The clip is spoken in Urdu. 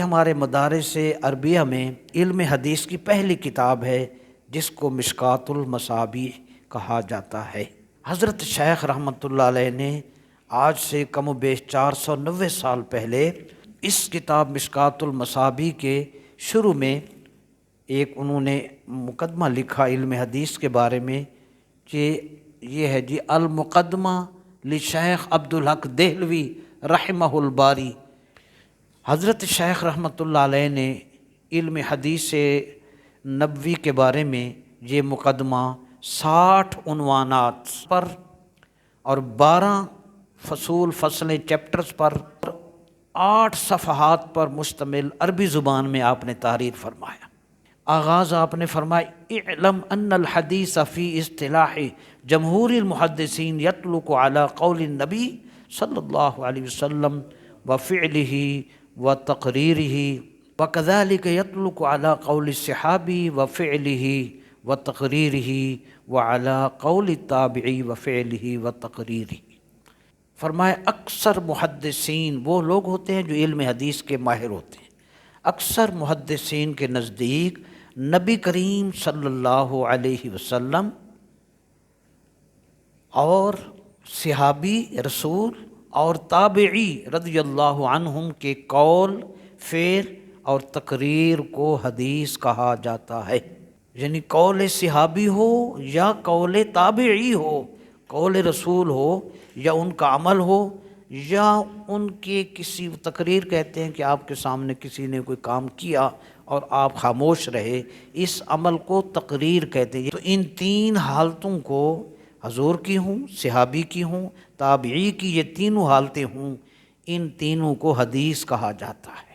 ہمارے مدارس عربیہ میں علم حدیث کی پہلی کتاب ہے جس کو مشکوٰۃ المصابیح کہا جاتا ہے۔ حضرت شیخ رحمۃ اللہ علیہ نے آج سے کم و بیش 490 سال پہلے اس کتاب مشکوٰۃ المصابیح کے شروع میں انہوں نے مقدمہ لکھا علم حدیث کے بارے میں کہ یہ ہے المقدمہ لشیخ عبدالحق دہلوی رحمہ الباری۔ حضرت شیخ رحمۃ اللہ علیہ نے علم حدیث نبوی کے بارے میں یہ مقدمہ 60 عنوانات پر اور 12 فصلیں چیپٹرز پر 8 صفحات پر مشتمل عربی زبان میں آپ نے تحریر فرمایا۔ آغاز آپ نے فرمایا اعلم ان الحدیث فی اصطلاح جمہور المحدثین یطلق علی قول النبی صلی اللہ علیہ وسلم وفعلہ وتقریرہ وکذلک یطلق علی قول الصحابی وفعلہ وتقریرہ وعلی قول التابعی وفعلہ وتقریرہ۔ فرمایا اکثر محدثین وہ لوگ ہوتے ہیں جو علم حدیث کے ماہر ہوتے ہیں، اکثر محدثین کے نزدیک نبی کریم صلی اللہ علیہ وسلم اور صحابی رسول اور تابعی رضی اللہ عنہم کے قول، فعل اور تقریر کو حدیث کہا جاتا ہے۔ یعنی قول صحابی ہو یا قول تابعی ہو، قول رسول ہو یا ان کا عمل ہو یا ان کے کسی تقریر کہتے ہیں کہ آپ کے سامنے کسی نے کوئی کام کیا اور آپ خاموش رہے، اس عمل کو تقریر کہتے ہیں۔ تو ان 3 حالتوں کو حضور کی ہوں، صحابی کی ہوں، تابعی کی، یہ تینوں حالتیں ہوں، ان تینوں کو حدیث کہا جاتا ہے۔